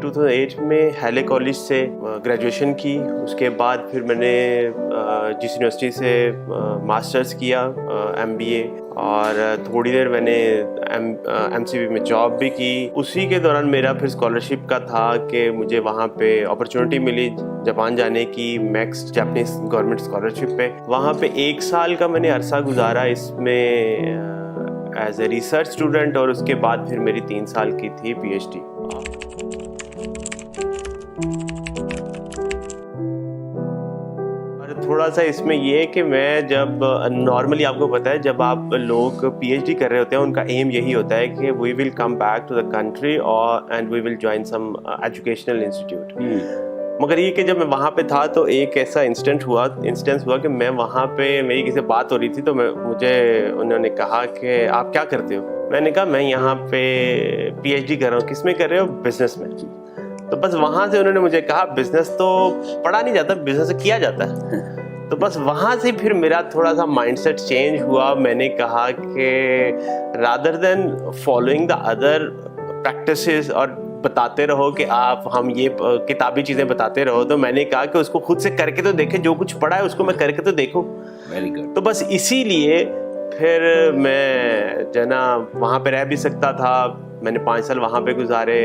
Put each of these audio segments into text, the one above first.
2008 में हैले कॉलेज से ग्रेजुएशन की। उसके बाद फिर मैंने जिस यूनिवर्सिटी से मास्टर्स किया MBA, और थोड़ी देर मैंने MCB में जॉब भी की। उसी के दौरान मेरा फिर स्कॉलरशिप का था कि मुझे वहाँ पे अपॉर्चुनिटी मिली जापान जाने की, मैक्स जापानीज गवर्नमेंट स्कॉलरशिप पे। वहाँ पे 1 साल का मैंने अरसा गुजारा इसमें एज ए रिसर्च स्टूडेंट, और उसके बाद फिर मेरी 3 साल की थी PhD। और थोड़ा सा इसमें ये है कि मैं जब नॉर्मली आपको पता है जब आप लोग PhD कर रहे होते हैं उनका एम यही होता है कि we will come back to the country और and we will join some educational institute. मगर ये कि जब मैं वहाँ पे था तो एक ऐसा इंस्टेंस हुआ कि मैं वहाँ पे मेरी किसी बात हो रही थी, तो मुझे उन्होंने कहा कि आप क्या करते हो। मैंने कहा मैं यहाँ पे PhD कर रहा हूँ। किस में कर रहे हो? बिजनेस में। तो बस वहाँ से उन्होंने मुझे कहा बिजनेस तो पढ़ा नहीं जाता, बिजनेस किया जाता है। तो बस वहाँ से फिर मेरा थोड़ा सा माइंडसेट चेंज हुआ। मैंने कहा कि rather than following the other practices और बताते रहो कि आप हम ये किताबी चीज़ें बताते रहो, तो मैंने कहा कि उसको खुद से करके तो देखें, जो कुछ पढ़ा है उसको मैं करके तो देखूं। Very good. तो बस इसीलिए फिर मैं जो ना वहाँ पे रह भी सकता था। मैंने 5 साल वहाँ पे गुजारे,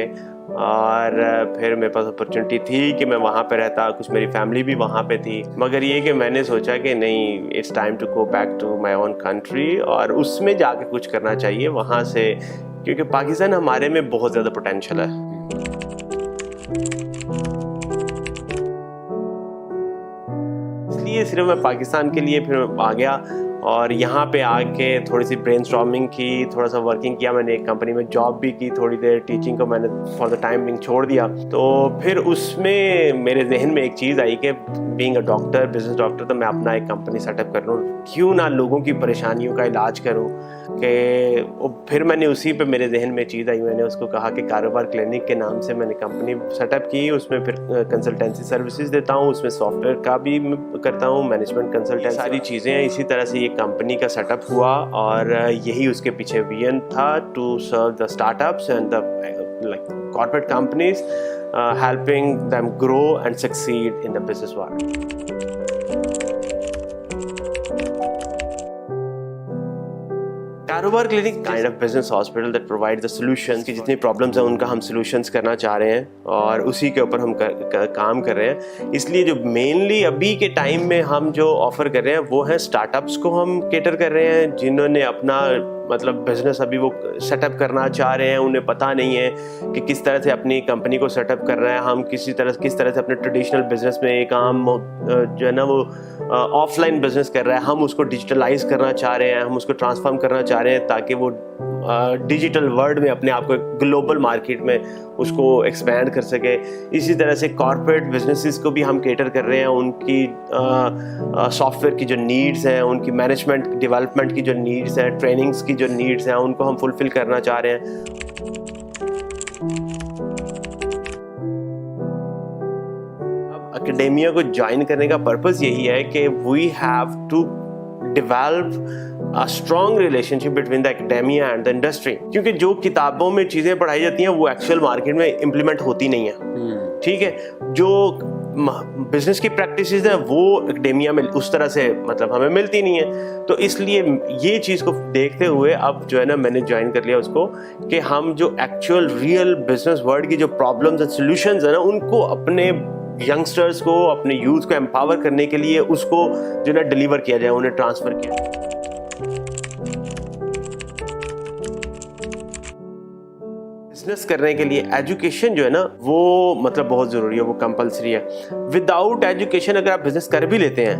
और फिर मेरे पास अपॉर्चुनिटी थी कि मैं वहाँ पे रहता, कुछ मेरी फैमिली भी वहाँ पे थी। मगर ये कि मैंने सोचा कि नहीं, it's time to go back to my own country और उसमें जाके कुछ करना चाहिए वहाँ से, क्योंकि पाकिस्तान हमारे में बहुत ज़्यादा पोटेंशियल है। इसलिए सिर्फ मैं पाकिस्तान के लिए फिर आ गया, और यहाँ पे आके थोड़ी सी ब्रेनस्टॉर्मिंग की, थोड़ा सा वर्किंग किया। मैंने एक कंपनी में जॉब भी की, थोड़ी देर टीचिंग को मैंने फॉर द टाइम बिंग छोड़ दिया। तो फिर उसमें मेरे जहन में एक चीज़ आई कि being a doctor, business doctor, तो मैं अपना एक कंपनी सेटअप कर लूँ, क्यों ना लोगों की परेशानियों का इलाज करूँ। कि फिर मैंने उसी पे मेरे जहन में चीज़ आई, मैंने उसको कहा कि कारोबार क्लिनिक के नाम से मैंने कंपनी सेटअप की। उसमें फिर कंसल्टेंसी सर्विसेज देता हूँ, उसमें सॉफ्टवेयर का भी करता हूँ, मैनेजमेंट कंसल्टेंसी, सारी चीज़ें हैं। इसी तरह से ये कंपनी का सेटअप हुआ, और यही उसके पीछे विजन था, to serve the startups and the like corporate companies, helping them grow and succeed in the business world. कारोबार clinic kind of business hospital that provide the solutions की जितनी प्रॉब्लम्स हैं उनका हम सॉल्यूशंस करना चाह रहे हैं, और उसी के ऊपर हम काम कर रहे हैं। इसलिए जो मेनली अभी के टाइम में हम जो ऑफर कर रहे हैं वो है स्टार्टअप्स को हम केटर कर रहे हैं, जिन्होंने अपना मतलब बिजनेस अभी वो सेटअप करना चाह रहे हैं, उन्हें पता नहीं है कि किस तरह से अपनी कंपनी को सेटअप करना है। हम किस तरह से अपने ट्रेडिशनल बिजनेस में एक आम जो है ना वो ऑफलाइन बिजनेस कर रहा है, हम उसको डिजिटलाइज करना चाह रहे हैं, हम उसको ट्रांसफॉर्म करना चाह रहे हैं, ताकि वो डिजिटल वर्ल्ड में अपने आप को ग्लोबल मार्केट में उसको एक्सपैंड कर सके। इसी तरह से कॉर्पोरेट बिजनेसेस को भी हम केटर कर रहे हैं, उनकी सॉफ्टवेयर की जो नीड्स हैं, उनकी मैनेजमेंट डेवलपमेंट की जो नीड्स हैं, ट्रेनिंग्स की जो नीड्स हैं, उनको हम फुलफिल करना चाह रहे हैं। अब एकेडेमिया को ज्वाइन करने का पर्पस यही है कि we have to develop a strong relationship between the academia and the industry, क्योंकि जो किताबों में चीज़ें पढ़ाई जाती हैं वो एक्चुअल मार्केट में इम्प्लीमेंट होती नहीं है। ठीक है, जो बिजनेस की प्रैक्टिसेस हैं वो एकेडेमिया में उस तरह से मतलब हमें मिलती नहीं है। तो इसलिए ये चीज़ को देखते हुए अब जो है ना मैंने ज्वाइन कर लिया उसको, कि हम जो एक्चुअल रियल बिजनेस वर्ल्ड की जो प्रॉब्लम्स एंड सॉल्यूशंस है ना, उनको अपने यंगस्टर्स को, अपने यूथ को एम्पावर करने के लिए उसको जो है डिलीवर किया जाए, उन्हें ट्रांसफ़र किया जाए। बिजनेस करने के लिए एजुकेशन जो है ना वो मतलब बहुत ज़रूरी है, वो कंपलसरी है। विदाउट एजुकेशन अगर आप बिजनेस कर भी लेते हैं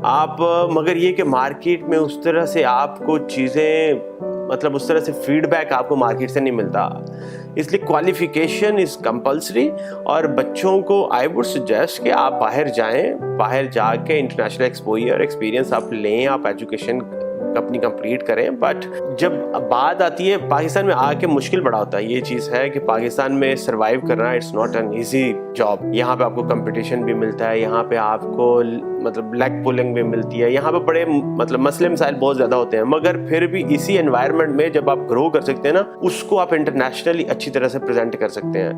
आप, मगर ये कि मार्केट में उस तरह से आपको चीज़ें मतलब उस तरह से फीडबैक आपको मार्केट से नहीं मिलता। इसलिए क्वालिफिकेशन इज़ कंपलसरी, और बच्चों को आई वुड सजेस्ट कि आप बाहर जाएं, बाहर जाके इंटरनेशनल एक्सपोजर एक्सपीरियंस आप लें, आप एजुकेशन अपनी कंप्लीट करें। बट जब बात आती है पाकिस्तान में आके मुश्किल बड़ा होता है। ये चीज़ है कि पाकिस्तान में सरवाइव करना it's not an easy job. यहाँ पे आपको कंपटीशन भी मिलता है, यहाँ पे आपको मतलब लेग पुलिंग भी मिलती है, यहाँ पे बड़े मतलब मसले मसाइल बहुत ज़्यादा होते हैं। मगर फिर भी इसी एनवायरनमेंट में जब आप ग्रो कर सकते हैं ना, उसको आप इंटरनेशनली अच्छी तरह से प्रेजेंट कर सकते हैं।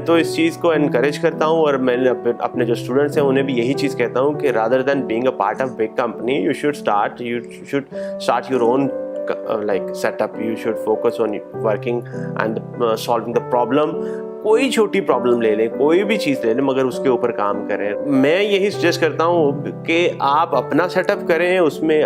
मैं तो इस चीज़ को एनकरेज करता हूँ और मैं अपने जो स्टूडेंट्स हैं उन्हें भी यही चीज़ कहता हूँ कि rather than being a part of big company you should start your own like setup. You should focus on working and solving the problem. कोई छोटी प्रॉब्लम ले लें, कोई भी चीज़ ले लें, मगर उसके ऊपर काम करें। मैं यही सजेस्ट करता हूँ कि आप अपना सेटअप करें, उसमें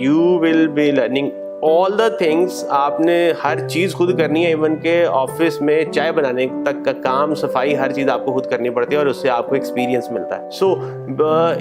you will be learning all the things. आपने हर चीज़ खुद करनी है, इवन के ऑफिस में चाय बनाने तक का काम, सफाई, हर चीज़ आपको खुद करनी पड़ती है और उससे आपको एक्सपीरियंस मिलता है। सो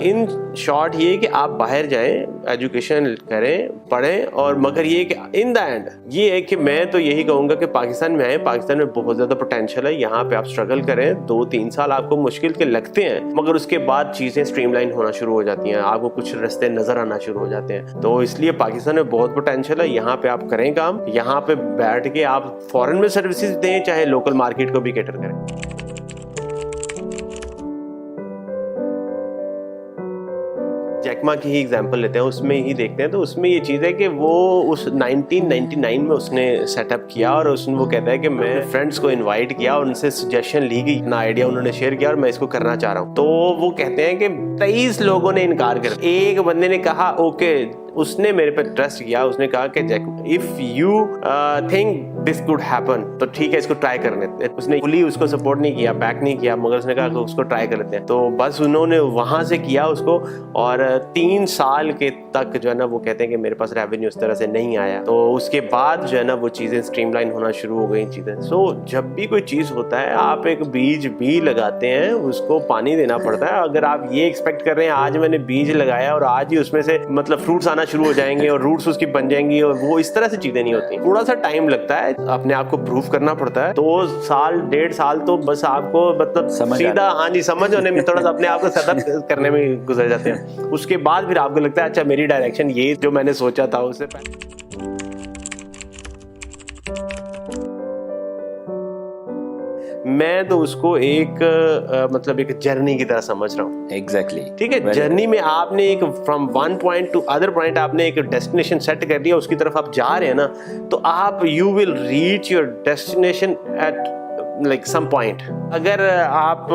इन शॉर्ट ये कि आप बाहर जाएं, एजुकेशन करें, पढ़ें, और मगर ये कि इन द एंड ये है कि मैं तो यही कहूँगा कि पाकिस्तान में आए, पाकिस्तान में बहुत ज़्यादा पोटेंशियल है। यहाँ पे आप स्ट्रगल करें, 2-3 साल आपको मुश्किल के लगते हैं, मगर उसके बाद चीज़ें स्ट्रीमलाइन होना शुरू हो जाती हैं, आपको कुछ रास्ते नज़र आना शुरू हो जाते हैं। तो इसलिए पाकिस्तान में बहुत पोटेंशियल है, यहाँ पे आप करें काम, यहाँ पे बैठ के आप फॉरेन में सर्विसेज दें, चाहे लोकल मार्केट को भी कैटर करें। जैकमा की ही एग्जांपल लेते हैं, उसमें ही देखते हैं, तो उसमें ये चीज़ है कि वो उस 1999 में उसने सेटअप किया और उसने वो कहता है कि मैं फ्रेंड्स को इनवाइट किया और उनसे सजेशन ली गई, अपना आइडिया उन्होंने शेयर किया और मैं इसको करना चाह रहा हूँ। तो वो कहते हैं कि 23 लोगों ने इनकार कर दिया। एक बंदे ने कहा ओके, उसने मेरे पे ट्रस्ट किया, उसने कहा कि if you think this could happen तो ठीक है, इसको ट्राई कर लेते हैं। उसने फुली उसको सपोर्ट नहीं किया, बैक नहीं किया, मगर उसने कहा कि उसको ट्राई कर लेते हैं। तो बस उन्होंने वहां से किया उसको, और 3 साल के तक जो है ना, वो कहते हैं कि मेरे पास रेवेन्यू उस तरह से नहीं आया। तो उसके बाद जो है ना, वो चीज़ें स्ट्रीमलाइन होना शुरू हो गई चीज़ें। सो जब भी कोई चीज़ होता है, आप एक बीज भी लगाते हैं, उसको पानी देना पड़ता है। अगर आप ये एक्सपेक्ट कर रहे हैं आज मैंने बीज लगाया और आज ही उसमें से मतलब फ्रूट्स आना शुरू हो जाएंगे और रूट्स उसकी बन जाएंगी, और वो इस तरह से चीजें नहीं होती। थोड़ा सा टाइम लगता है, अपने आप को प्रूव करना पड़ता है। 2 साल 1.5 साल तो बस आपको मतलब सीधा हाँ जी समझ होने में, थोड़ा सा अपने आप को सेटअप करने में गुजर जाते हैं। उसके बाद फिर आपको लगता है अच्छा मेरी डायरेक्शन ये जो मैंने सोचा था उससे मैं तो उसको एक मतलब एक जर्नी की तरह समझ रहा हूँ। एग्जैक्टली ठीक है, जर्नी में आपने एक from one point two other point आपने एक डेस्टिनेशन सेट कर दिया, उसकी तरफ आप जा रहे हैं ना, तो आप you will reach your destination at like some point. अगर आप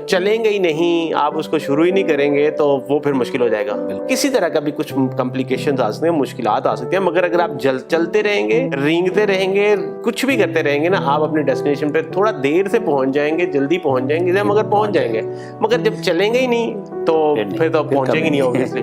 चलेंगे ही नहीं, आप उसको शुरू ही नहीं करेंगे, तो वो फिर मुश्किल हो जाएगा। किसी तरह का भी कुछ कॉम्प्लिकेशंस आ सकते हैं, मुश्किलात आ सकती हैं, मगर अगर आप चलते रहेंगे, रेंगते रहेंगे, कुछ भी करते रहेंगे ना, आप अपने डेस्टिनेशन पे थोड़ा देर से पहुंच जाएंगे, जल्दी पहुंच जाएंगे, मगर पहुंच जाएंगे। मगर जब चलेंगे ही नहीं तो फिर तो पहुंचेंगे नहीं ऑब्वियसली।